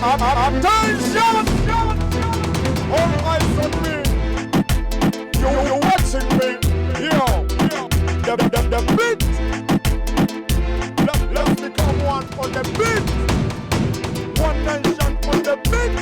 Attention! All eyes on me. You watching me? Yo, the beat. Let's become one on the beat. One nation on the beat.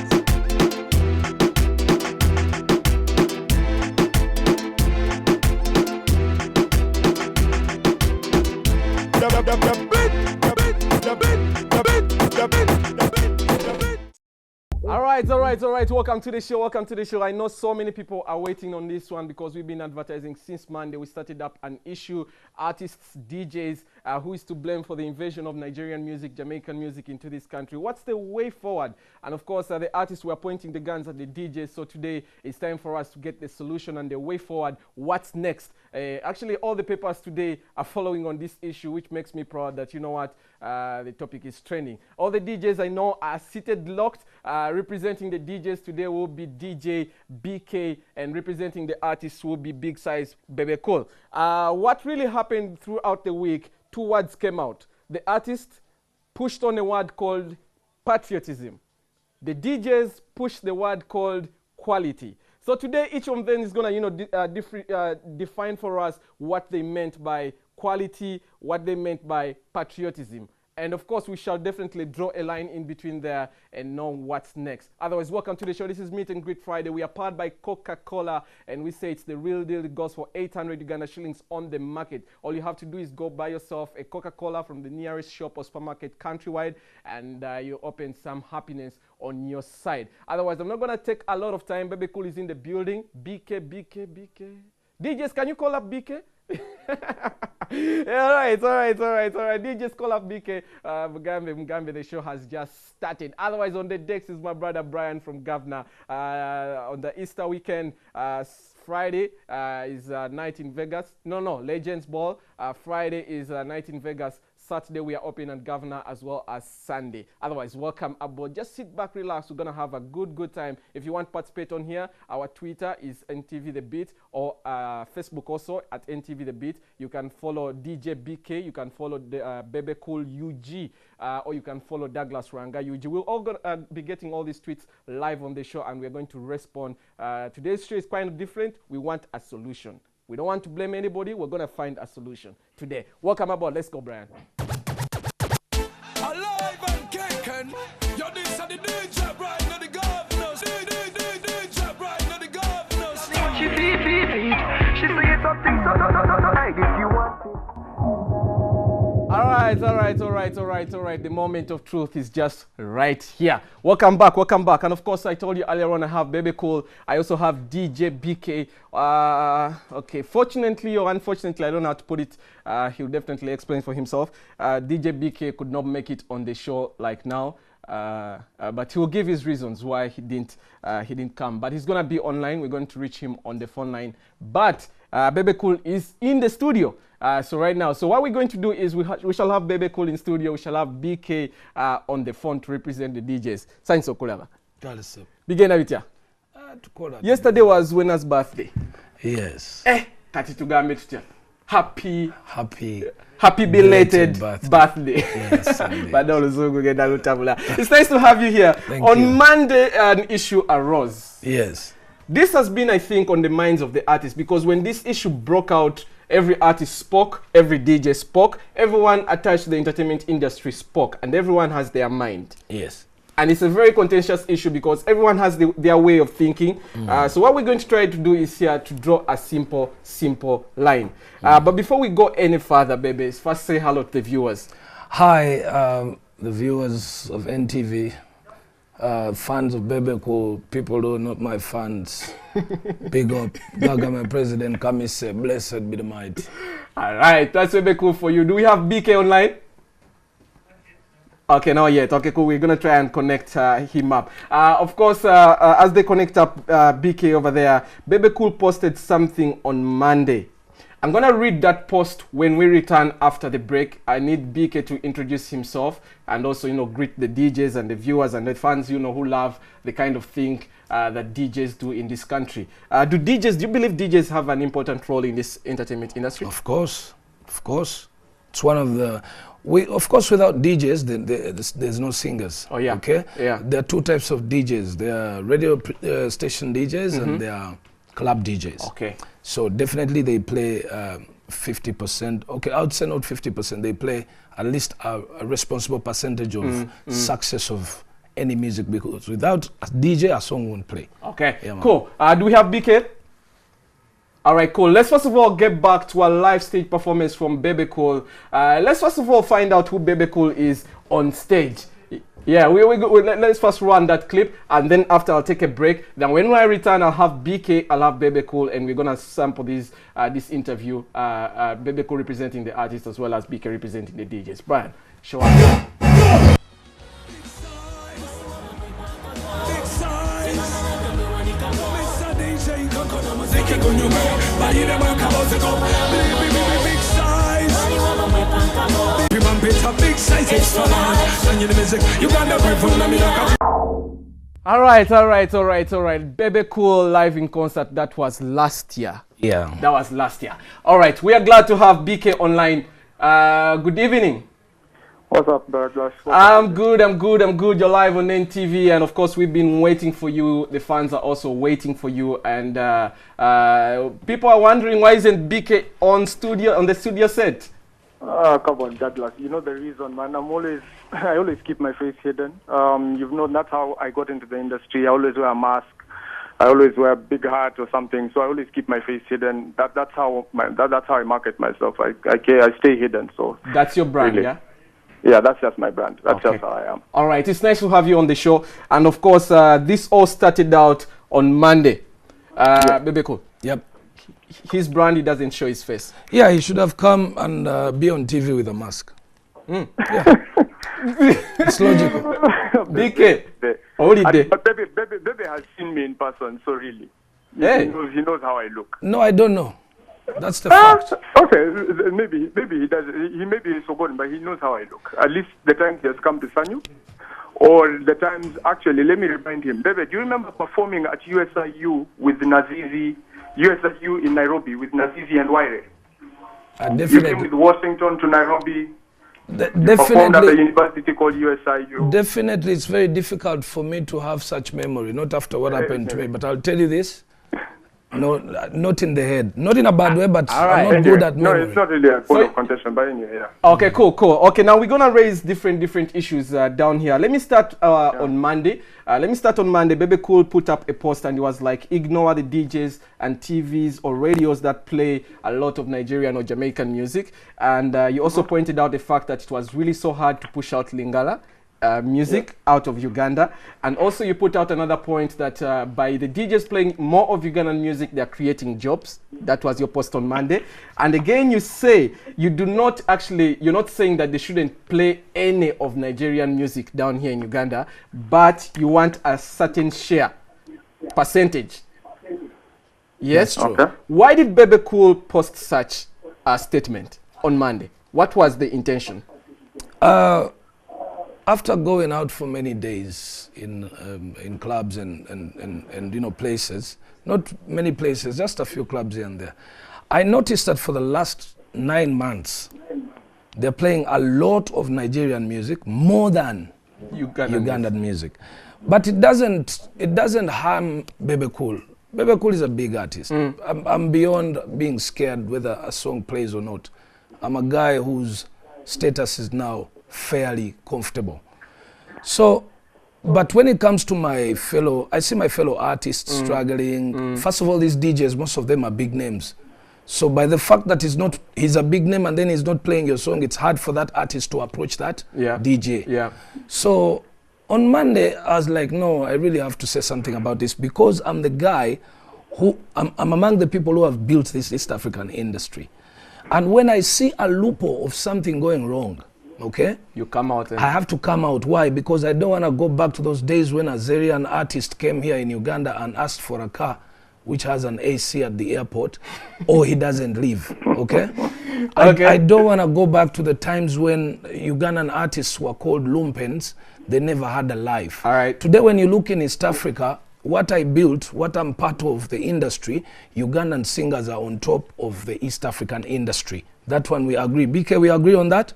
All right. Welcome to the show. I know so many people are waiting on this one because we've been advertising since Monday. We started up an issue, artists, DJs, who is to blame for the invasion of Nigerian music, Jamaican music into this country. What's the way forward? And of course, the artists were pointing the guns at the DJs. So today it's time for us to get the solution and the way forward. What's next? Actually, all the papers today are following on this issue, which makes me proud that, you know what, the topic is trending. All the DJs I know are seated locked. Representing the DJs today will be Deejay B.K, and representing the artists will be Big Size Bebe. What really happened throughout the week, two words came out. The artist pushed on a word called patriotism. The DJs pushed the word called quality. So today, each of them is going to, define for us what they meant by quality, what they meant by patriotism. And of course, we shall definitely draw a line in between there and know what's next. Otherwise, welcome to the show. This is Meet and Greet Friday. We are powered by Coca-Cola, and we say it's the real deal. It goes for 800 Uganda shillings on the market. All you have to do is go buy yourself a Coca-Cola from the nearest shop or supermarket countrywide, and you open some happiness on your side. Otherwise, I'm not going to take a lot of time. Bebe Cool is in the building. BK. DJs, can you call up BK? All right. DJs, call up BK. Mugambe, the show has just started. Otherwise, on the decks is my brother Brian from Governor. On the Easter weekend, Friday is night in Vegas. No, Legends Ball. Friday is night in Vegas. Saturday, we are open at Governor as well as Sunday. Otherwise, welcome aboard. Just sit back, relax. We're going to have a good time. If you want to participate on here, our Twitter is NTVTheBeat, or Facebook also at NTVTheBeat. You can follow Deejay B.K. You can follow the, Bebe Cool UG, or you can follow Douglas Ranga UG. We'll all be getting all these tweets live on the show, and we're going to respond. Today's show is kind of different. We want a solution. We don't want to blame anybody. We're going to find a solution today. Welcome aboard. Let's go, Brian. Alive and kicking. Yo, this are the DJ, right? Not the governors. DJ, right? Not the governors. She saying something so like if you want to. All right. The moment of truth is just right here. Welcome back. And of course, I told you earlier on I have Bebe Cool. I also have Deejay B.K. Okay, fortunately or unfortunately, I don't know how to put it. He'll definitely explain for himself. Deejay B.K. could not make it on the show like now. But he will give his reasons why he didn't come. But he's going to be online. We're going to reach him on the phone line. But Bebe Cool is in the studio. So right now, what we're going to do is we shall have Bebe Cool in studio. We shall have BK on the phone to represent the DJs. Thanks, Okulava. Begin with you. Yesterday was Wenna's birthday. Yes. Kati tugambe tutya. Happy belated birthday. Yes, it's nice to have you here. Thank you. Monday, an issue arose. Yes. This has been, I think, on the minds of the artists, because when this issue broke out, every artist spoke, every DJ spoke, everyone attached to the entertainment industry spoke, and everyone has their mind. Yes. And it's a very contentious issue because everyone has their way of thinking. So what we're going to try to do is here to draw a simple line. But before we go any further, Bebe, first say hello to the viewers. Hi, the viewers of NTV, fans of Bebe Cool, people who are not my fans. Big up. Government President Kamise, blessed be the mighty. All right, that's Bebe Cool for you. Do we have BK online? Okay, not yet. Okay, cool. We're going to try and connect him up. Of course, as they connect up BK over there, Bebe Cool posted something on Monday. I'm going to read that post when we return after the break. I need BK to introduce himself and also, greet the DJs and the viewers and the fans, who love the kind of thing that DJs do in this country. Do you believe DJs have an important role in this entertainment industry? Of course. It's one of Of course, without DJs, there's no singers. Oh, yeah. Okay? Yeah. There are two types of DJs. There are radio station DJs and there are club DJs. Okay. So definitely they play 50%. Okay, I would say not 50%. They play at least a responsible percentage of success of any music, because without a DJ, a song won't play. Okay, Yeah, cool. Do we have BK? All right, cool. Let's first of all get back to a live stage performance from Bebe. Let's first of all find out who Bebe is on stage. Yeah, let's first run that clip, and then after I'll take a break. Then when I return, I'll have BK, I'll have Bebe, and we're gonna sample this interview. Bebe representing the artist as well as BK representing the DJs. Brian, show us. All right. Bebe live in concert. That was last year. Yeah. That was last year. All right. We are glad to have BK online. Good evening. What's up, Douglas? I'm good. You're live on NTV, and of course, we've been waiting for you. The fans are also waiting for you, and people are wondering why isn't BK on the studio set? Come on, Douglas. You know the reason, man. I always keep my face hidden. You've known that's how I got into the industry. I always wear a mask. I always wear a big hat or something. So I always keep my face hidden. That's how I market myself. I stay hidden. So that's your brand, really. Yeah. Yeah, that's just my brand. That's okay. just how I am. All right, it's nice to have you on the show. And of course, this all started out on Monday. Yeah. Bebe. Yep. His brand, he doesn't show his face. Yeah, he should have come and be on TV with a mask. Yeah. It's logical. BK, all day. But Bebe has seen me in person, so really. Hey. He knows how I look. No, I don't know. That's the fact. Okay, maybe he does. He maybe he's forgotten, but he knows how I look. At least the time he has come to Sanyu, or the times. Actually, let me remind him. Bebe, do you remember performing at USIU with Nazizi? USIU in Nairobi with Nazizi and Waire. You Definitely. came with Washington to Nairobi. Performed at a Definitely. university called USIU. Definitely, it's very difficult for me to have such memory. Not after what happened to me, but I'll tell you this. No, not in the head. Not in a bad way, but I'm not good at memory. No, it's not really a point of contention, but anyway, yeah. Okay, cool. Okay, now we're gonna raise different issues down here. Let me start on Monday. Bebe put up a post and he was like, ignore the DJs and TVs or radios that play a lot of Nigerian or Jamaican music. And you also pointed out the fact that it was really so hard to push out Lingala music out of Uganda. And also you put out another point that by the DJs playing more of Ugandan music, they're creating jobs. That was your post on Monday. And again, you say you're not saying that they shouldn't play any of Nigerian music down here in Uganda, but you want a certain percentage. Yes? Okay. Why did Bebe post such a statement on Monday? What was the intention? After going out for many days in clubs and places, not many places, just a few clubs here and there, I noticed that for the last 9 months, they're playing a lot of Nigerian music more than Ugandan music. But it doesn't harm Bebe. Bebe is a big artist. I'm beyond being scared whether a song plays or not. I'm a guy whose status is now fairly comfortable. So, but when it comes to I see my fellow artists struggling. First of all, these DJs, most of them are big names. So by the fact that he's a big name and then he's not playing your song, it's hard for that artist to approach that DJ. Yeah. So on Monday, I was like, no, I really have to say something about this because I'm the guy I'm among the people who have built this East African industry. And when I see a loophole of something going wrong, okay, you come out. I have to come out. Why? Because I don't want to go back to those days when a Nigerian artist came here in Uganda and asked for a car which has an AC at the airport, or he doesn't leave. Okay? I don't want to go back to the times when Ugandan artists were called lumpens. They never had a life. All right. Today, when you look in East Africa, what I built, what I'm part of the industry, Ugandan singers are on top of the East African industry. That one we agree. BK, we agree on that?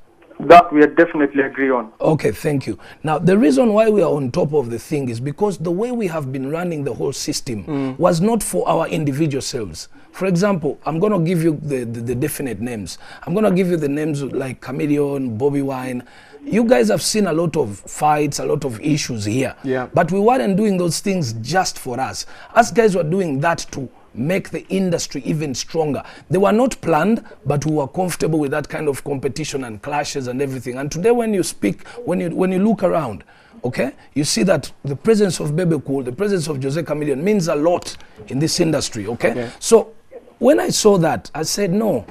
That we definitely agree on. Okay, thank you. Now, the reason why we are on top of the thing is because the way we have been running the whole system was not for our individual selves. For example, I'm going to give you the definite names. I'm going to give you the names like Chameleon, Bobby Wine. You guys have seen a lot of fights, a lot of issues here. Yeah. But we weren't doing those things just for us. Us guys were doing that to make the industry even stronger. They were not planned, but we were comfortable with that kind of competition and clashes and everything. And today when you speak, when you look around, okay, you see that the presence of Bebe Cool, the presence of Jose Chameleon means a lot in this industry, okay? So when I saw that, I said, no,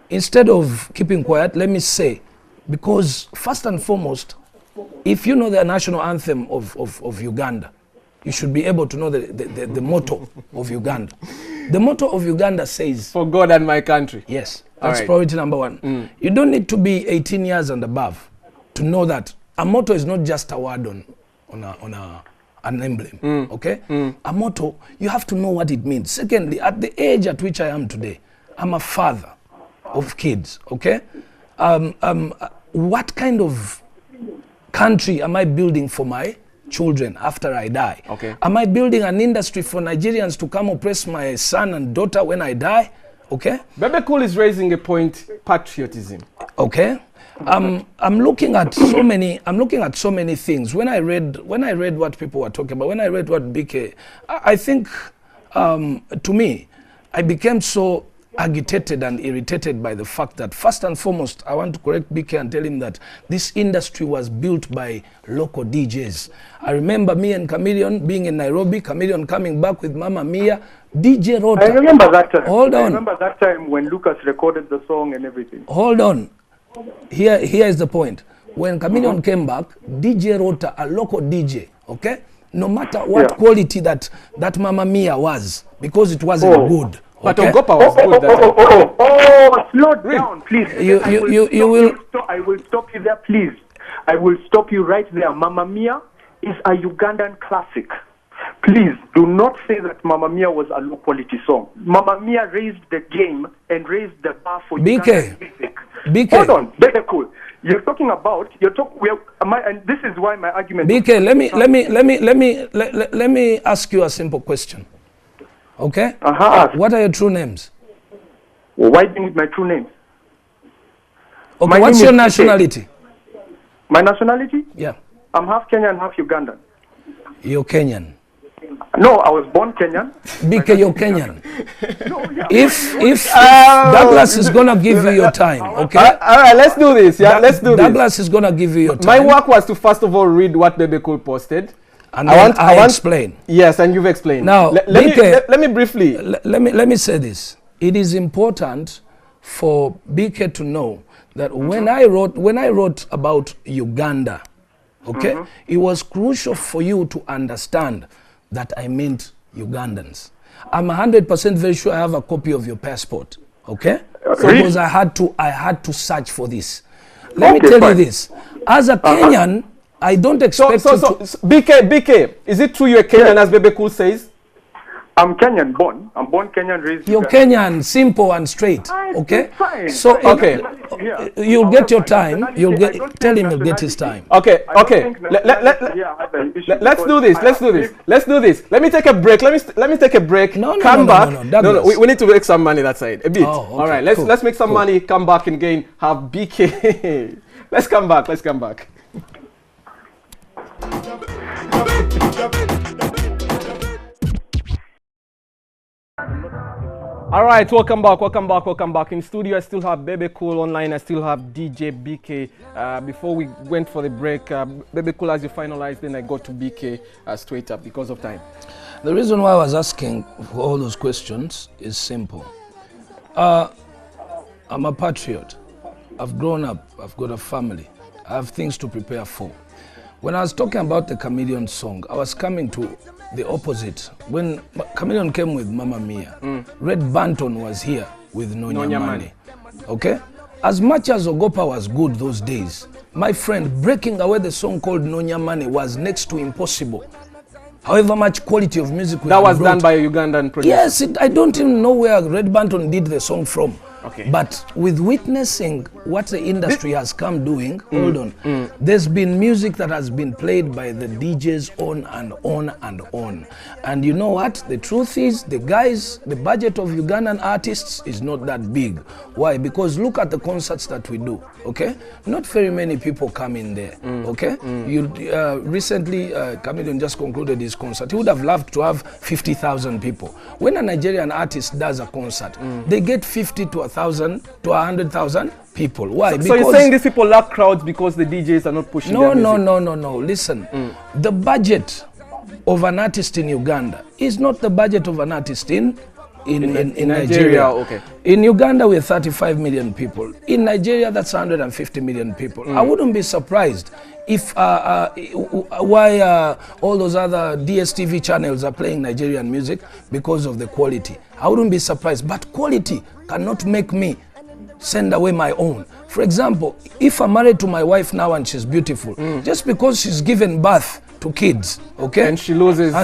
instead of keeping quiet, let me say, because first and foremost, if you know the national anthem of Uganda, you should be able to know the motto of Uganda. The motto of Uganda says, For God and my country. Yes, that's priority number one. You don't need to be 18 years and above to know that a motto is not just a word on an emblem, okay? A motto, you have to know what it means. Secondly, at the age at which I am today, I'm a father of kids, okay? What kind of country am I building for my children after I die? Okay. Am I building an industry for Nigerians to come oppress my son and daughter when I die? Okay. Bebe Cool is raising a point, patriotism. Okay. I'm looking at so many things. When I read what people were talking about, when I read what BK, I think to me, I became so agitated and irritated by the fact that first and foremost, I want to correct BK and tell him that this industry was built by local DJs. I remember me and Chameleon being in Nairobi, Chameleon coming back with Mama Mia, DJ Rota. I remember that time. Hold on. I remember that time when Lucas recorded the song and everything. Hold on. Here is the point. When Chameleon came back, DJ Rota, a local DJ, okay? No matter what quality that Mama Mia was, because it wasn't good. But okay? Ogopa was good that time. Slow down, please. You will. I will stop you there, please. I will stop you right there. Mamma Mia is a Ugandan classic. Please do not say that Mamma Mia was a low quality song. Mamma Mia raised the game and raised the bar for Ugandan music. BK. Hold on, very cool. You're talking about and this is why my argument. BK, let me ask you a simple question. Okay? What are your true names? Well, why do you need my true names? Okay, my what's your nationality? My nationality? Yeah. I'm half Kenyan, half Ugandan. You're Kenyan. No, I was born Kenyan. BK, you're Kenyan. No, yeah. If Douglas is gonna give you your time, okay? All right, let's do this. Yeah, let's do this. Douglas is gonna give you your time. My work was to first of all read what Bebe Cool posted. And I want explain. Yes, and you've explained. Now, let me briefly. Let me say this. It is important for BK to know that when I wrote about Uganda, okay, it was crucial for you to understand that I meant Ugandans. I'm 100% very sure I have a copy of your passport, okay? Because I had to search for this. Let me tell you this. As a Kenyan, I don't expect so BK, is it true you're Kenyan as Bebe Cool says? I'm Kenyan born. I'm born Kenyan, raised. You're Kenyan, simple and straight. Okay. Fine. So okay, you'll get your time. Tell him he'll get his time. Okay. Let's do this. Let me take a break. Let me take a break. Come back. No. We need to make some money that side a bit. Oh, okay, all right. Let's make some money. Come back and again have BK. Let's come back. All right, welcome back. In studio, I still have Bebe Cool. Online, I still have Deejay B.K. Before we went for the break, Bebe Cool, as you finalized, then I got to B.K. Straight up because of time. The reason why I was asking for all those questions is simple. I'm a patriot. I've grown up. I've got a family. I have things to prepare for. When I was talking about the Chameleon song, I was coming to the opposite. When Chameleon came with Mama Mia, Red Banton was here with Nonya Mane. Okay? As much as Ogopa was good those days, my friend, breaking away the song called Nonya Mane was next to impossible. However much quality of music we that was brought, done by a Ugandan producer. Yes, I don't even know where Red Banton did the song from. Okay. But with witnessing what the industry has come doing, hold on, there's been music that has been played by the DJs on and on and on. And you know what? The truth is, the budget of Ugandan artists is not that big. Why? Because look at the concerts that we do, okay? Not very many people come in there, okay? You recently, Chameleon just concluded his concert. He would have loved to have 50,000 people. When a Nigerian artist does a concert, they get 50 to 1,000 to 100,000 people. Why? So you're saying these people lack crowds because the DJs are not pushing their music? No. Listen, the budget of an artist in Uganda is not the budget of an artist in Nigeria. Okay. In Uganda, we're 35 million people. In Nigeria, that's 150 million people. I wouldn't be surprised if why all those other DSTV channels are playing Nigerian music because of the quality. I wouldn't be surprised, but quality cannot make me send away my own. For example, if I'm married to my wife now and she's beautiful, just because she's given birth to kids, okay? And she loses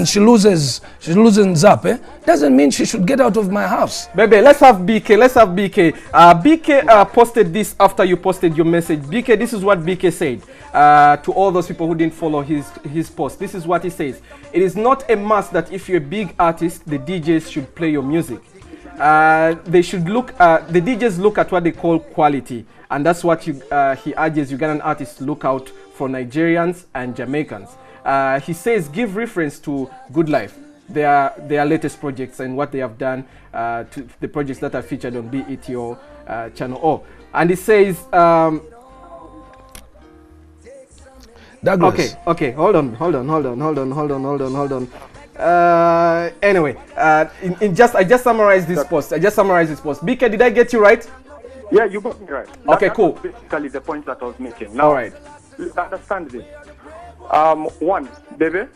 up, doesn't mean she should get out of my house. Bebe, let's have BK. BK posted this after you posted your message. BK, this is what BK said to all those people who didn't follow his post. This is what he says. It is not a must that if you're a big artist, the DJs should play your music. They should look, the DJs look at what they call quality. And that's what he urges Ugandan artists to look out for Nigerians and Jamaicans. He says, give reference to Good Life, their latest projects and what they have done to the projects that are featured on BET or Channel O. And he says, Douglas. Okay, hold on. Anyway, I just summarized this post. BK, did I get you right? Yeah, you got me right. Okay, cool. That's basically the point that I was making. Now, all right. Understand this. One, Bebe,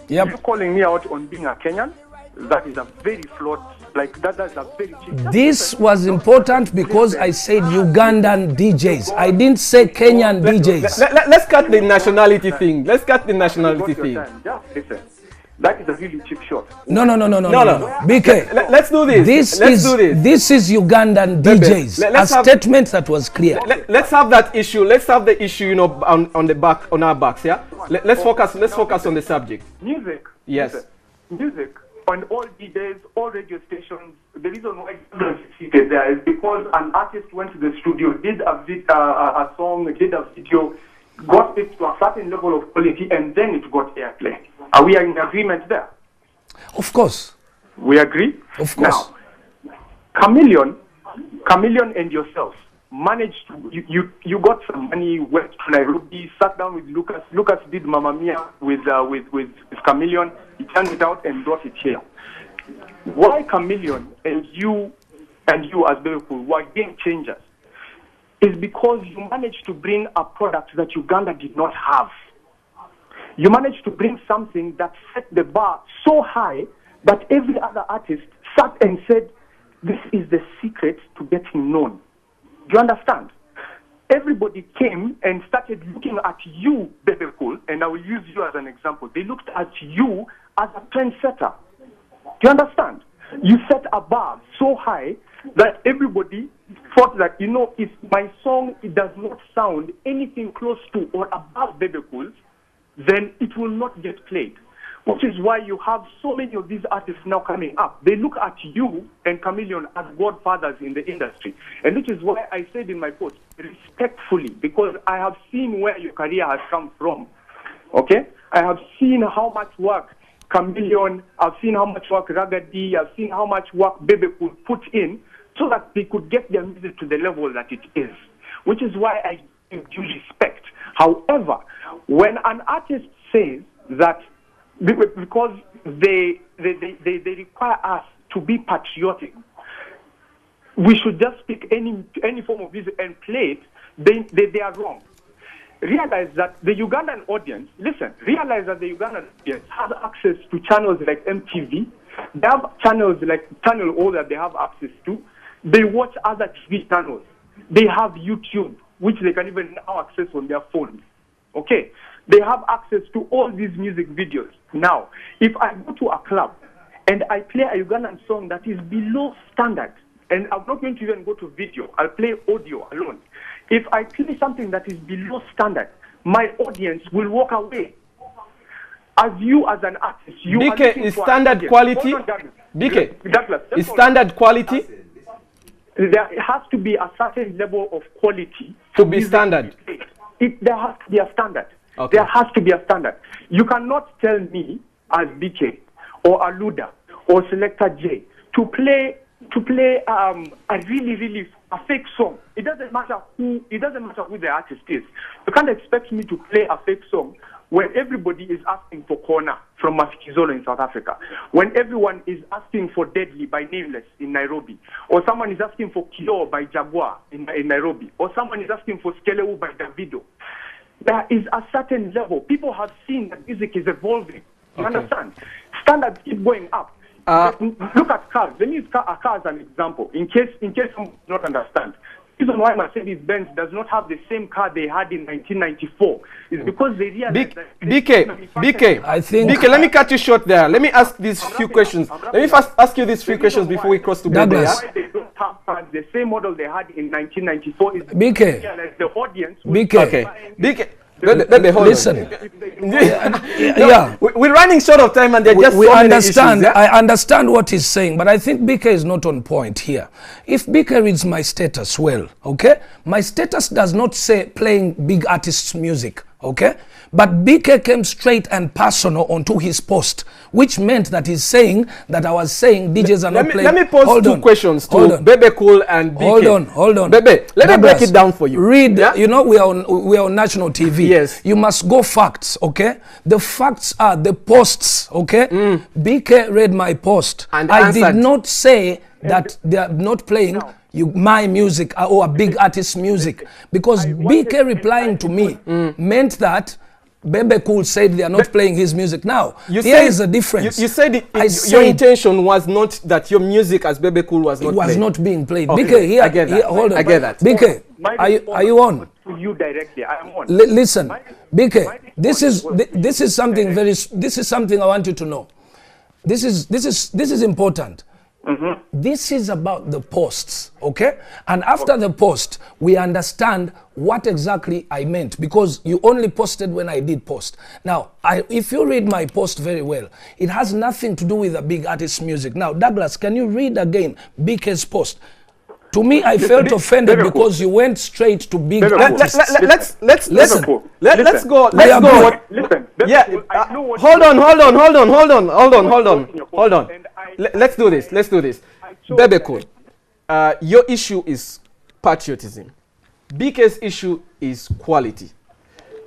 Yep. you calling me out on being a Kenyan? That is a very flawed, that's a very cheap. This was important because I said Ugandan DJs. I didn't say Kenyan DJs. Let's cut the nationality thing. Just listen. That is a really cheap shot. No. BK, let's do this. This is Ugandan DJs. A statement that was clear. Let's have that issue. Let's have the issue, on our backs. Yeah. Let's focus on the subject. Music. Yes. Listen, music on all DJs, all radio stations. The reason why it's succeeded there is because an artist went to the studio, did a song, did a video, got it to a certain level of quality, and then it got airplay. Are we in agreement there? Of course. We agree? Of course. Now, Chameleon and yourself managed to, you got some money, went to Nairobi, sat down with Lucas. Lucas did Mamma Mia with Chameleon. He turned it out and brought it here. Why Chameleon and you as Bebe were game changers is because you managed to bring a product that Uganda did not have. You managed to bring something that set the bar so high that every other artist sat and said, this is the secret to getting known. Do you understand? Everybody came and started looking at you, Bebe Cool, and I will use you as an example. They looked at you as a trendsetter. Do you understand? You set a bar so high that everybody thought that, if my song does not sound anything close to or above Bebe Cool's, then it will not get played. Which is why you have so many of these artists now coming up. They look at you and Chameleon as godfathers in the industry. And which is why I said in my post, respectfully, because I have seen where your career has come from. Okay? I have seen how much work Chameleon, I've seen how much work Ragadi, I've seen how much work Bebe could put in so that they could get their music to the level that it is. Which is why I give due respect. However, when an artist says that because they require us to be patriotic, we should just pick any form of music and play it, they are wrong. Realize that the Ugandan audience, realize that the Ugandan audience has access to channels like MTV. They have channels like Channel O that they have access to. They watch other TV channels. They have YouTube, which they can even now access on their phones. Okay? They have access to all these music videos. Now, if I go to a club and I play a Ugandan song that is below standard, and I'm not going to even go to video. I'll play audio alone. If I play something that is below standard, my audience will walk away. As you, as an artist, you are BK looking is for standard an quality. Hold on, Douglas. BK Douglas, is standard quality there has to be a certain level of quality to be standard. There has to be a standard. Okay. There has to be a standard. You cannot tell me as BK or Aluda or Selector J to play a really a fake song. It doesn't matter who the artist is. You can't expect me to play a fake song when everybody is asking for Corner from Mafikizolo in South Africa, when everyone is asking for Deadly by Nameless in Nairobi, or someone is asking for Kilo by Jaguar in Nairobi, or someone is asking for Skeleu by Davido. There is a certain level. People have seen that music is evolving. You understand? Standards keep going up. Look at cars. Let me use a car as an example, in case someone does not understand. The reason why Mercedes-Benz does not have the same car they had in 1994 is because they realized that... BK, I think... BK, let me cut you short there. Let me ask these few questions. Let me first ask you these few questions before we cross to Bebe. Douglas. Why they don't have cars, the same model they had in 1994 is... BK. The audience... BK. Okay. BK. Bebe, hold Listen. on. Yeah. We're running short of time and they're just We so many understand. issues, yeah? I understand what he's saying, but I think BK is not on point here. If BK reads my status well, okay, my status does not say playing big artists' music, okay, but BK came straight and personal onto his post, which meant that he's saying that I was saying DJs are not playing. Let me pose two questions to Bebe Cool and BK. Hold on. Bebe, let me break Douglas, it down for you. Read, Yeah? you know, we are on national TV. Yes. You must go facts, okay? The facts are the posts, okay? BK read my post. And I answered. did not say that they are not playing my music or a big artist's music, because BK replying to me meant that Bebe Cool said they are not playing his music. Now, there is a difference. You said your intention was not that your music as Bebe Cool was not played. It was not being played. Okay. BK, here, I get that. hold on. I get that. BK, are you on? To you directly, I am on. Listen, BK, this is something this is something I want you to know. This is important. This is about the posts, okay? And after the post, we understand what exactly I meant, because you only posted when I did post. Now, if you read my post very well, it has nothing to do with a big artist's music. Now, Douglas, can you read again BK's post? To me, I felt offended because you went straight to big artists. Let's go. Let's go. Listen. Yeah. Hold on. Let's do this. Bebe Cool. Your issue is patriotism. BK's issue is quality.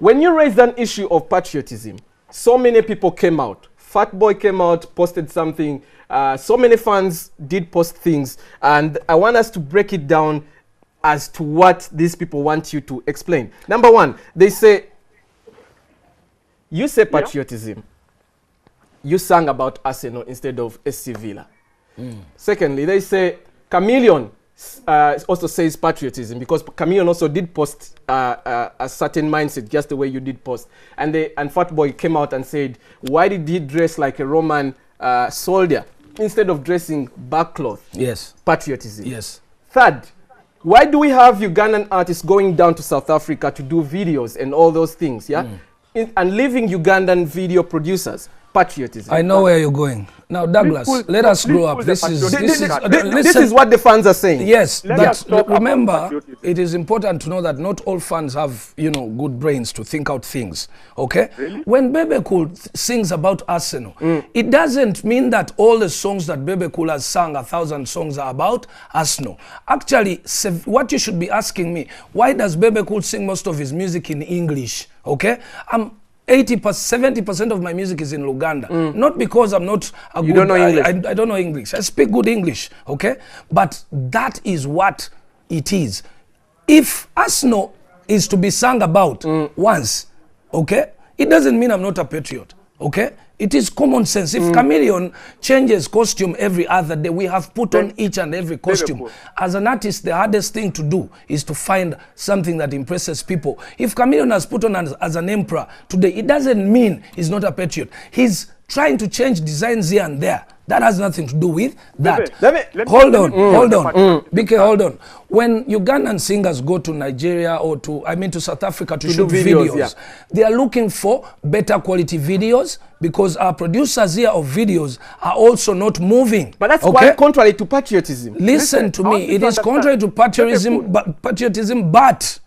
When you raised an issue of patriotism, so many people came out. Fatboy came out, posted something. So many fans did post things, and I want us to break it down as to what these people want you to explain. Number one, they say, you say patriotism. You sang about Arsenal instead of SC Villa. Secondly, they say Chameleon also says patriotism, because Chameleon also did post a certain mindset, just the way you did post. And Fatboy came out and said, why did he dress like a Roman soldier instead of dressing backcloth? Yes. Patriotism. Yes. Third, why do we have Ugandan artists going down to South Africa to do videos and all those things, yeah? And leaving Ugandan video producers? Patriotism. I know where you're going. Now, Douglas, let us grow up. This is what the fans are saying. Yes, but remember, it is important to know that not all fans have, good brains to think out things. Okay? Really? When Bebe Cool sings about Arsenal, it doesn't mean that all the songs that Bebe Cool has sung, 1,000 songs, are about Arsenal. Actually, what you should be asking me, why does Bebe Cool sing most of his music in English? Okay? 70% of my music is in Luganda. Not because I'm not a good... You don't know English? I don't know English. I speak good English, okay? But that is what it is. If Arsenal is to be sung about once, okay, it doesn't mean I'm not a patriot, okay? It is common sense. If Chameleon changes costume every other day, we have put on each and every costume. As an artist, the hardest thing to do is to find something that impresses people. If Chameleon has put on as an emperor today, it doesn't mean he's not a patriot. He's trying to change designs here and there That has nothing to do with that. Let me- Hold on. BK, hold on. When Ugandan singers go to Nigeria or to South Africa to shoot do videos, videos, they are looking for better quality videos because our producers here of videos are also not moving. But that's quite contrary to patriotism. Listen to me. It is understand. contrary to patriotism, but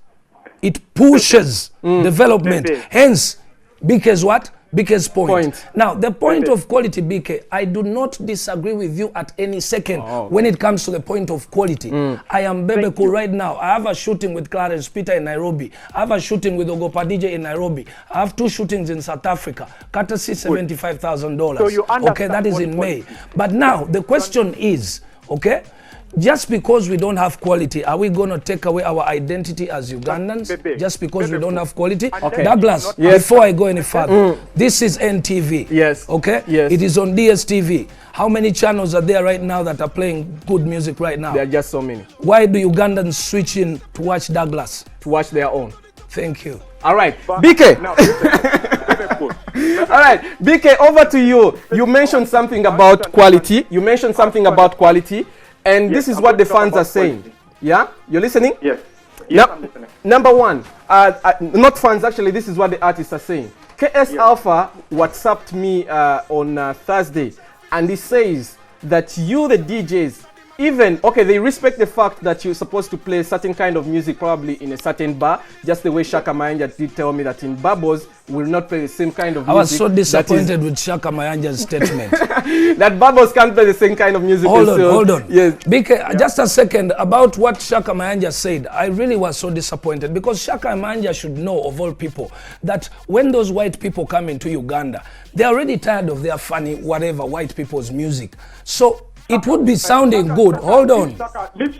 it pushes development. Bebe. Hence, BK's what? BK's point. Now, the point Bebe. of quality, BK, I do not disagree with you at any second when it comes to the point of quality. I am Bebe Cool right now. I have a shooting with Clarence Peter in Nairobi. I have a shooting with Ogopa DJ in Nairobi. I have 2 shootings in South Africa. Courtesy $75,000. So you understand okay, that is what in May. quality is. But now, the question is, okay, just because we don't have quality, are we going to take away our identity as Ugandans? Bebe, Just because Bebe, we don't have quality? Okay. Douglas, Yes. before I go any further, this is NTV. Yes. Okay? Yes. It is on DSTV. How many channels are there right now that are playing good music right now? There are just so many Why do Ugandans switch in to watch Douglas? to watch their own. Thank you. All right, But BK. now, Bebe Cool. All right, BK, over to you. You mentioned something about quality. And this Yes, is I'm what the going to talk fans are about saying. quality. Yeah, you're listening? Yes. Yes, I'm listening. Number one, not fans actually. This is what the artists are saying. KS Alpha WhatsApped me on Thursday, and he says that you, the DJs, even, okay, they respect the fact that you're supposed to play certain kind of music probably in a certain bar, just the way Shaka Mayanja did tell me that in Babos will not play the same kind of music. I was so that disappointed with Shaka Mayanja's statement. that Babos can't play the same kind of music. Hold on. Yes. BK, just a second about what Shaka Mayanja said. I really was so disappointed because Shaka Mayanja should know, of all people, that when those white people come into Uganda, they're already tired of their funny, whatever, white people's music. So it would be sounding good. Hold on.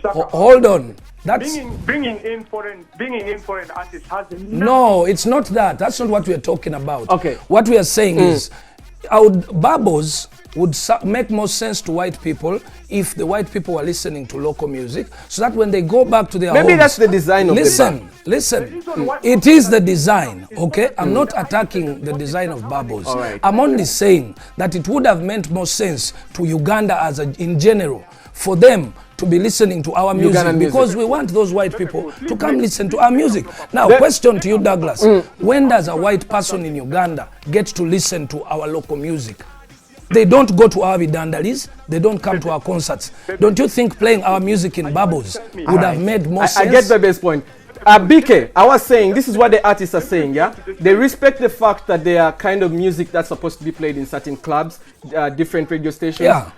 Hold on. That's Bringing in foreign artists has no, it's not that. That's not what we are talking about. Okay. What we are saying is, Babos would make more sense to white people if the white people were listening to local music, so that when they go back to their Maybe homes, that's the design of the listen. It is the design, okay? I'm not attacking the design of Babos. All right. I'm only saying that it would have meant more sense to Uganda in general for them to be listening to our music, Ugandan music. because we want those white people to come listen to our music. Now, question to you, Douglas. When does a white person in Uganda get to listen to our local music? They don't go to our vidandalis. They don't come to our concerts. Don't you think playing our music in Babos would have made more sense? I get Bebe's point. BK, I was saying, this is what the artists are saying, yeah? They respect the fact that they are kind of music that's supposed to be played in certain clubs, different radio stations. Yeah.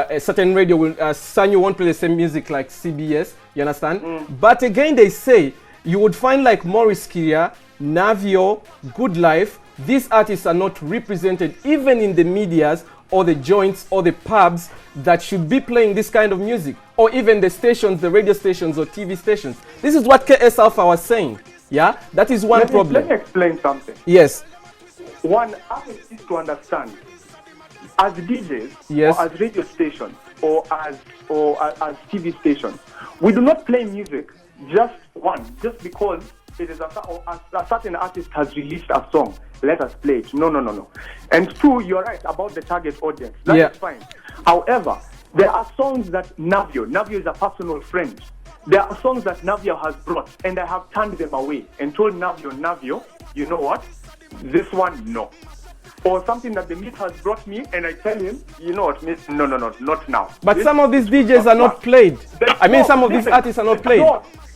A certain radio will, Sanyu won't play the same music like CBS, you understand? But again, they say, you would find like Maurice Kiria, Navio, Good Life, these artists are not represented even in the medias or the joints or the pubs that should be playing this kind of music, or even the stations, the radio stations or TV stations. This is what KS Alpha was saying. Yeah, that is one problem. Let me explain something. Yes. One, artist is to understand, as DJs, Yes. or as radio stations, or as TV stations, we do not play music just because it is a certain artist has released a song. Let us play it. No. And two, you're right about the target audience. That is fine. However, there are songs that Navio is a personal friend. There are songs that Navio has brought, and I have turned them away and told Navio, you know what? This one, no. Or something that the Meat has brought me, and I tell him, you know what, Meat? No, not now. But some of these DJs are not played. Some of these artists are not played.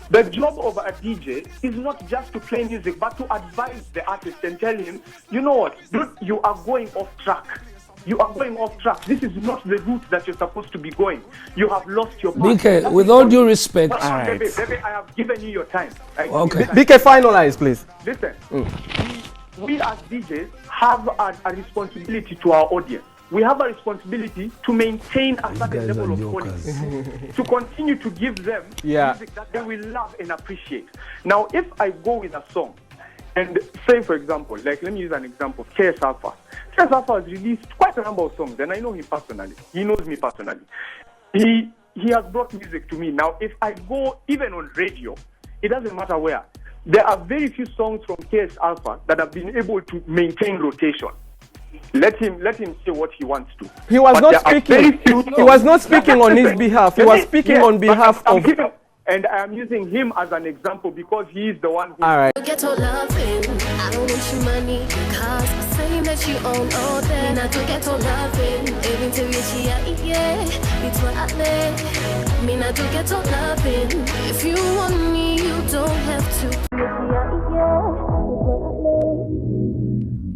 The job of a DJ is not just to play music, but to advise the artist and tell him, you know what, dude, you are going off track. You are going off track. This is not the route that you're supposed to be going. You have lost your path. BK, with all due respect. Baby, I have given you your time. Okay. BK, finalize, please. Listen, we as DJs have a responsibility to our audience. We have a responsibility to maintain a certain level of quality, to continue to give them music that they will love and appreciate. Now, if I go with a song, and say, for example, like let me use an example, KS Alpha. KS Alpha has released quite a number of songs, and I know him personally. He knows me personally. He has brought music to me. Now, if I go even on radio, it doesn't matter where. There are very few songs from KS Alpha that have been able to maintain rotation. Let him say what he wants to. He was But not there are speaking. very few He was not speaking on his behalf. He was speaking on behalf of. And I am using him as an example because he is the one who. All right. Get all loving. I don't want your money, cause I'm saying that you own all that. I don't get all loving. Even to reach yeah, it's what I let. Me not to get all loving. If you want me, you don't have to.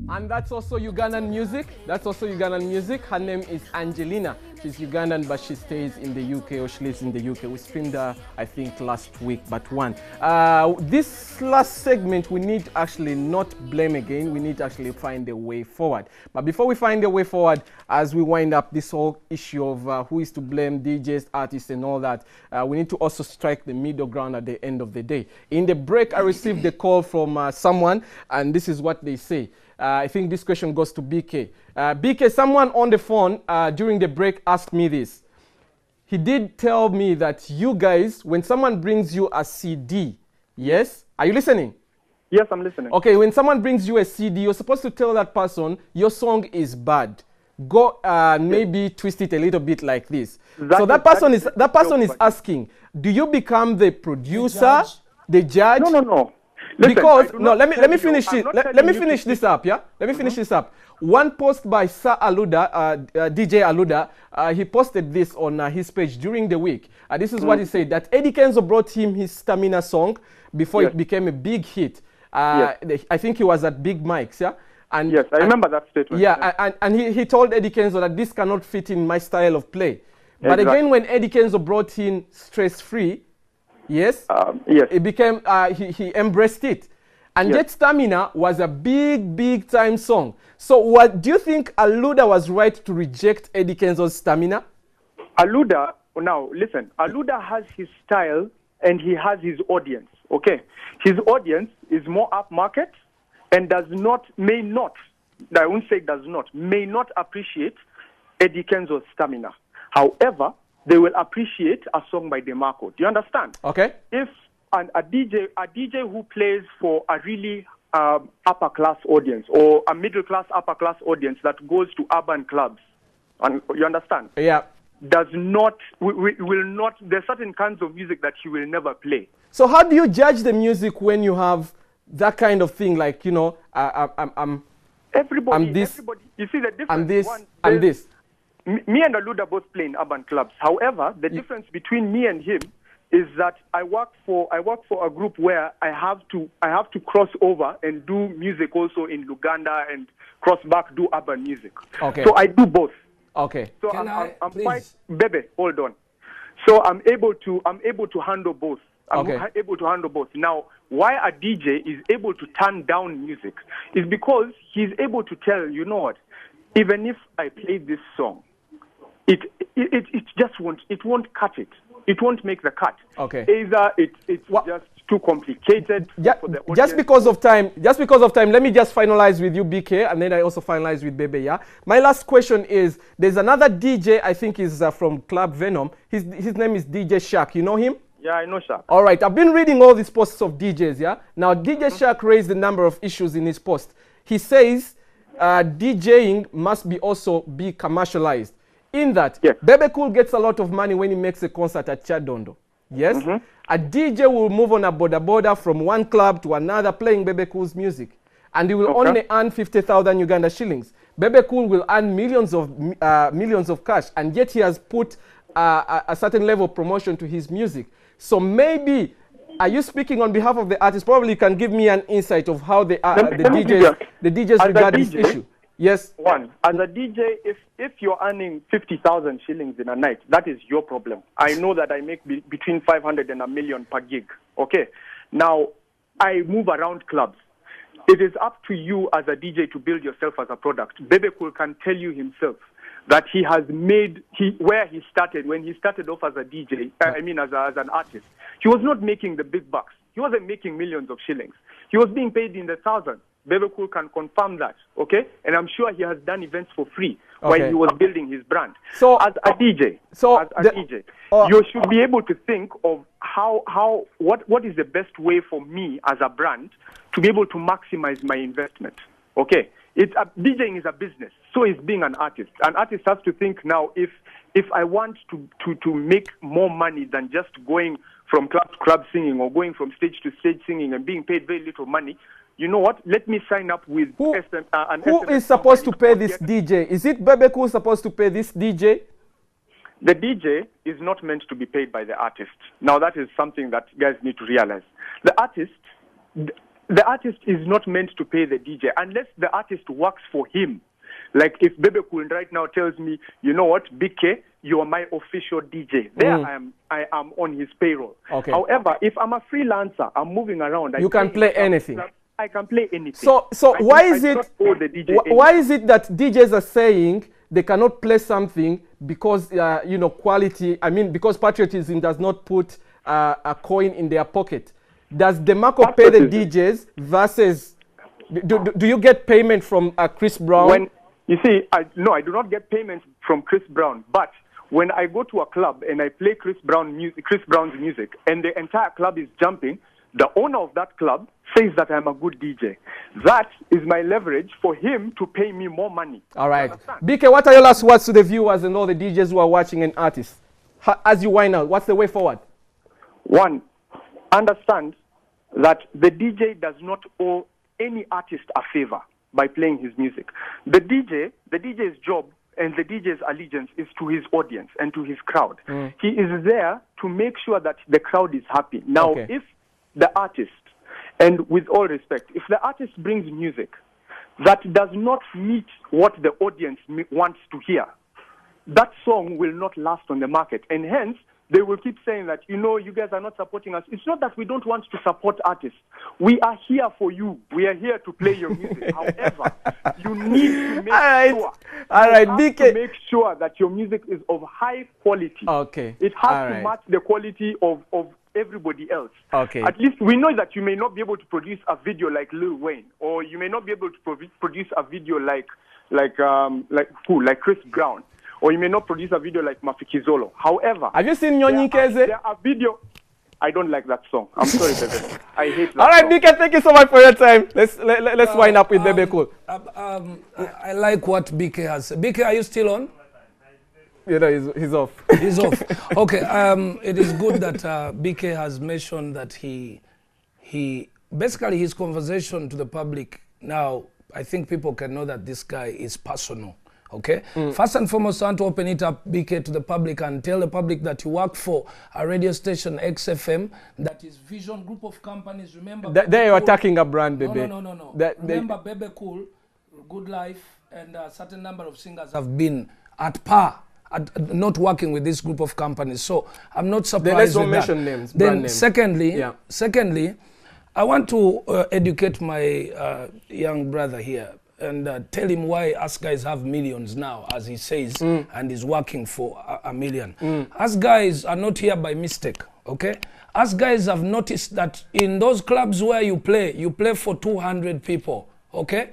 And that's also Ugandan music. That's also Ugandan music. Her name is Angelina. She's Ugandan, but she stays in the UK, or she lives in the UK. We streamed her, I think, last week, but one. This last segment, we need actually not blame again. We need to actually find a way forward. But before we find a way forward, as we wind up this whole issue of who is to blame, DJs, artists, and all that, we need to also strike the middle ground at the end of the day. In the break, I received a call from someone, and this is what they say. I think this question goes to BK. BK, someone on the phone during the break asked me this. He did tell me that you guys, when someone brings you a CD, yes? Are you listening? Yes, I'm listening. Okay, when someone brings you a CD, you're supposed to tell that person your song is bad. Go maybe twist it a little bit like this. So that person is asking, do you become the producer, the judge? No. Listen, because let me finish it. Let me finish this up. Yeah, let me finish this up. One post by Sir Aluda, DJ Aluda, he posted this on his page during the week. This is what he said: that Eddie Kenzo brought him his Stamina song before it became a big hit. I think he was at Big Mike's. Yeah. And yes, I remember that statement. Yeah, and he told Eddie Kenzo that this cannot fit in my style of play. But again, when Eddie Kenzo brought in Stress Free, yes, it became, he embraced it. And yet Stamina was a big time song. So what do you think Aluda was right to reject Eddie Kenzo's Stamina? Aluda, now listen, Aluda has his style and he has his audience, okay? His audience is more upmarket and may not appreciate Eddie Kenzo's Stamina. However, they will appreciate a song by DeMarco. Do you understand? Okay. If a DJ who plays for a really upper class audience or a middle class, upper class audience that goes to urban clubs, and you understand? Yeah. Will not. There's certain kinds of music that he will never play. So how do you judge the music when you have that kind of thing? Like, you know, everybody. You see the difference. I'm this. Me and Aluda both play in urban clubs. However, the difference between me and him is that I work for a group where I have to cross over and do music also in Uganda and cross back do urban music. Okay. So I do both. Okay. So I'm quite Bebe, hold on. So I'm able to handle both. I'm able to handle both. Now, why a DJ is able to turn down music is because he's able to tell, you know what, even if I play this song, it just won't cut it. It won't make the cut. Okay. Either it's just too complicated for the audience. Just because of time, let me just finalize with you, BK, and then I also finalize with Bebe, yeah? My last question is, there's another DJ, I think is from Club Venom. His name is DJ Shaq. You know him? Yeah, I know Shaq. All right, I've been reading all these posts of DJs, yeah? Now, DJ Shaq raised a number of issues in his post. He says DJing must also be commercialized. In that, Bebe Cool gets a lot of money when he makes a concert at Chadondo. Yes? A DJ will move on a border from one club to another playing Bebe Cool's music. And he will only earn 50,000 Uganda shillings. Bebe Cool will earn millions of cash. And yet he has put a certain level of promotion to his music. So maybe, are you speaking on behalf of the artist? Probably you can give me an insight of how the DJs regard this issue. Yes. One, as a DJ, if you're earning 50,000 shillings in a night, that is your problem. I know that I make between 500 and a million per gig. Okay. Now, I move around clubs. It is up to you as a DJ to build yourself as a product. Bebe Cool can tell you himself that he has made where he started when he started off as a DJ. As an artist, he was not making the big bucks. He wasn't making millions of shillings. He was being paid in the thousands. Bebe Cool can confirm that, okay? And I'm sure he has done events for free while he was building his brand. So as a DJ, you should be able to think of what is the best way for me as a brand to be able to maximize my investment, okay? DJing is a business. So is being an artist. An artist has to think now, if I want to make more money than just going from club to club singing or going from stage to stage singing and being paid very little money, you know what? Let me sign up with Who is supposed to pay this DJ? Is it Bebe who is supposed to pay this DJ? The DJ is not meant to be paid by the artist. Now, that is something that guys need to realize. The artist is not meant to pay the DJ unless the artist works for him. Like if Bebe Cool right now tells me, you know what, BK, you are my official DJ. There I am on his payroll. Okay. However, if I'm a freelancer, I'm moving around. You can play anything. I can play anything. So why is it that DJs are saying they cannot play something because quality? I mean, because patriotism does not put a coin in their pocket. Does DeMarco pay the DJs versus? Do you get payment from Chris Brown? You see, no, I do not get payments from Chris Brown. But when I go to a club and I play Chris Brown's music, and the entire club is jumping, the owner of that club says that I'm a good DJ. That is my leverage for him to pay me more money. All right. BK, what are your last words to the viewers and all the DJs who are watching and artists? As you wind out, what's the way forward? One, understand that the DJ does not owe any artist a favor by playing his music. The DJ's job and the DJ's allegiance is to his audience and to his crowd. He is there to make sure that the crowd is happy. Now, if the artist, and with all respect, if the artist brings music that does not meet what the audience wants to hear, that song will not last on the market. And hence, they will keep saying that, you guys are not supporting us. It's not that we don't want to support artists. We are here for you. We are here to play your music. However, you need to make sure that your music is of high quality. Okay. It has to match the quality of everybody else. Okay. At least we know that you may not be able to produce a video like Lil Wayne, or you may not be able to produce a video like Chris Brown. Or you may not produce a video like Mafikizolo. However, have you seen Nyonyi Keze? There are video. I don't like that song. I'm sorry, Bebe. I hate that. All right, BK, thank you so much for your time. Let's wind up with Bebe Cool. I like what BK has said. BK, are you still on? He's off. He's off. Okay. It is good that BK has mentioned that he basically his conversation to the public now. I think people can know that this guy is personal. Okay. First and foremost, I want to open it up, BK, to the public and tell the public that you work for a radio station, XFM, that is Vision Group of Companies. Remember, they are attacking a brand, Bebe. No. Remember, Bebe Cool, Good Life, and a certain number of singers have been at par, not working with this group of companies. So I'm not surprised with that. Names, then, secondly, I want to educate my young brother here. And tell him why us guys have millions now, as he says, and is working for a million. Us guys are not here by mistake, okay? Us guys have noticed that in those clubs where you play for 200 people, okay?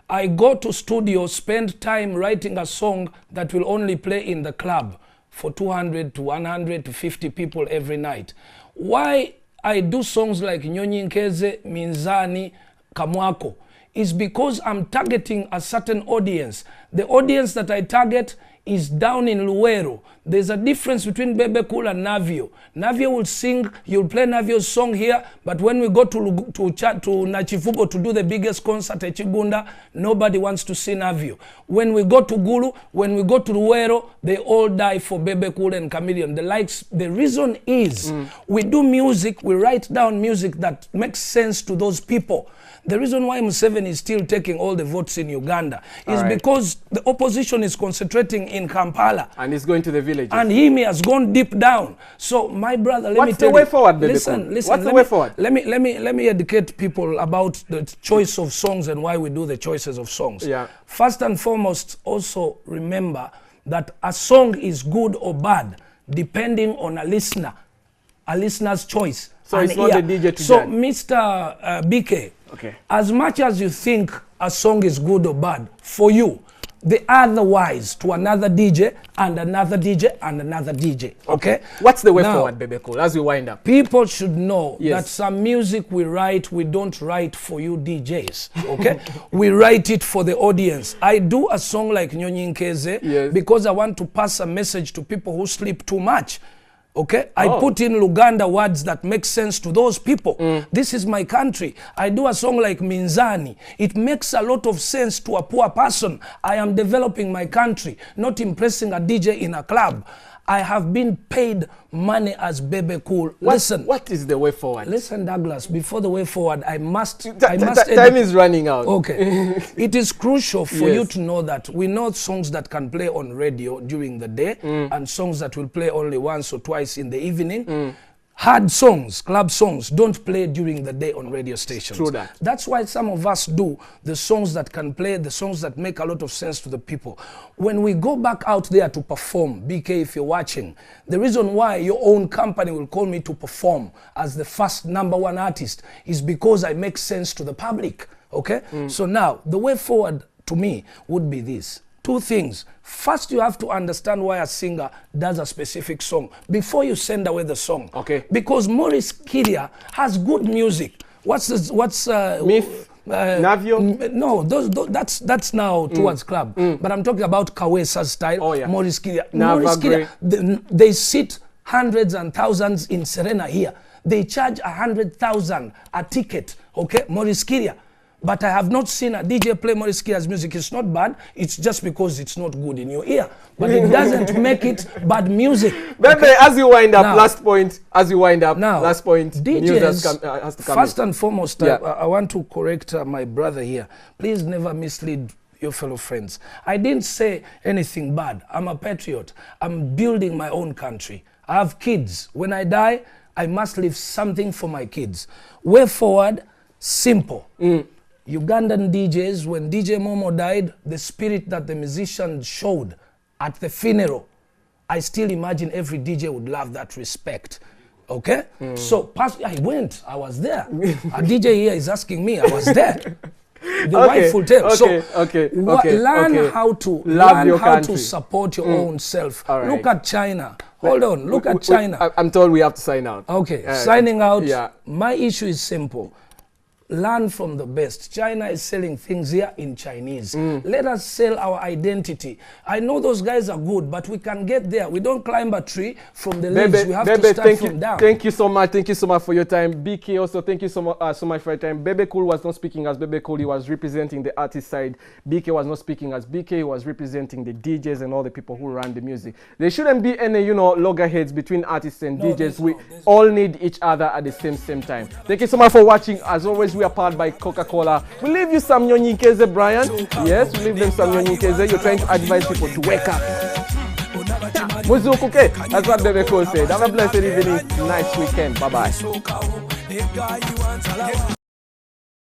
I go to studio, spend time writing a song that will only play in the club for 200 to 100 to 50 people every night. Why I do songs like Nyonyi Nkeze, Minzani, Kamwako, is because I'm targeting a certain audience. The audience that I target is down in Luwero. There's a difference between Bebe Cool and Navio. Navio will sing, you'll play Navio's song here, but when we go to Nachifubo to do the biggest concert at Chigunda, nobody wants to see Navio. When we go to Gulu, when we go to Luwero, they all die for Bebe Cool and Chameleon. The reason is we do music, we write down music that makes sense to those people. The reason why Museveni is still taking all the votes in Uganda is because the opposition is concentrating in Kampala. And he's going to the villages. And he has gone deep down. So, my brother, let me tell you. What's the way forward, Bebe? Listen. What's the way forward? Let me educate people about the choice of songs and why we do the choices of songs. Yeah. First and foremost, also remember that a song is good or bad depending on a listener's choice. So it's not the DJ to So, judge. Mr. BK, okay, as much as you think a song is good or bad, for you, the otherwise to another DJ and another DJ and another DJ. Okay? What's the way Now, forward, Bebe Cool, as we wind up? People should know Yes. that some music we write, we don't write for you DJs. Okay? We write it for the audience. I do a song like Nyonyi Nkeze Yes. because I want to pass a message to people who sleep too much. Okay, I put in Luganda words that make sense to those people. This is my country. I do a song like Minzani. It makes a lot of sense to a poor person. I am developing my country, not impressing a DJ in a club. I have been paid money as Bebe Cool. Listen. What is the way forward? Listen, Douglas, before the way forward, I must Time is running out. Okay. It is crucial for Yes. you to know that we know songs that can play on radio during the day and songs that will play only once or twice in the evening. Hard songs, club songs, don't play during the day on radio stations. True that. That's why some of us do the songs that can play, the songs that make a lot of sense to the people. When we go back out there to perform, BK, if you're watching, the reason why your own company will call me to perform as the first #1 artist is because I make sense to the public. Okay? So now, the way forward to me would be this. Two things. First, you have to understand why a singer does a specific song before you send away the song. Okay. Because Maurice Kiria has good music. What's Myth? Navio? No, that's now towards club. But I'm talking about Kawesa's style. Oh, yeah. Maurice Kiria. Nava Maurice Gray. Kiria. They sit hundreds and thousands in Serena here. They charge 100,000 a ticket. Okay, Maurice Kiria. But I have not seen a DJ play Maurice Kiria's music. It's not bad. It's just because it's not good in your ear. But it doesn't make it bad music. Bebe, as you wind up, Now- last point. As you wind up, Now, last point. News has DJs, to come first in. and foremost, Yeah. I want to correct my brother here. Please never mislead your fellow friends. I didn't say anything bad. I'm a patriot. I'm building my own country. I have kids. When I die, I must leave something for my kids. Way forward, simple. Ugandan DJs, when DJ Momo died, the spirit that the musician showed at the funeral, I still imagine every DJ would love that respect. Okay? So, I went. I was there. A DJ here is asking me. I was there. The wife will tell. Learn how to love your country. to support your own self. All right. Look at China. Hold on. Look at China. I'm told we have to sign out. Okay, signing out. Yeah. My issue is simple. Learn from the best. China is selling things here in Chinese. Let us sell our identity. I know those guys are good, but we can get there. We don't climb a tree from the leaves. We have to start from down. Thank you so much. Thank you so much for your time. BK also, thank you so much for your time. Bebe Cool was not speaking as Bebe Cool. He was representing the artist side. BK was not speaking as BK. He was representing the DJs and all the people who run the music. There shouldn't be any, loggerheads between artists and DJs. We all need each other at the same time. Thank you so much for watching. As always, we are powered by Coca-Cola. We leave you some Nyonyi Nkeze, Brian. Yes, we leave them some Nyonyi Nkeze. You're trying to advise people to wake up. Muzukuke, that's what Bebe Cool said. Have a blessed evening, nice weekend. Bye-bye.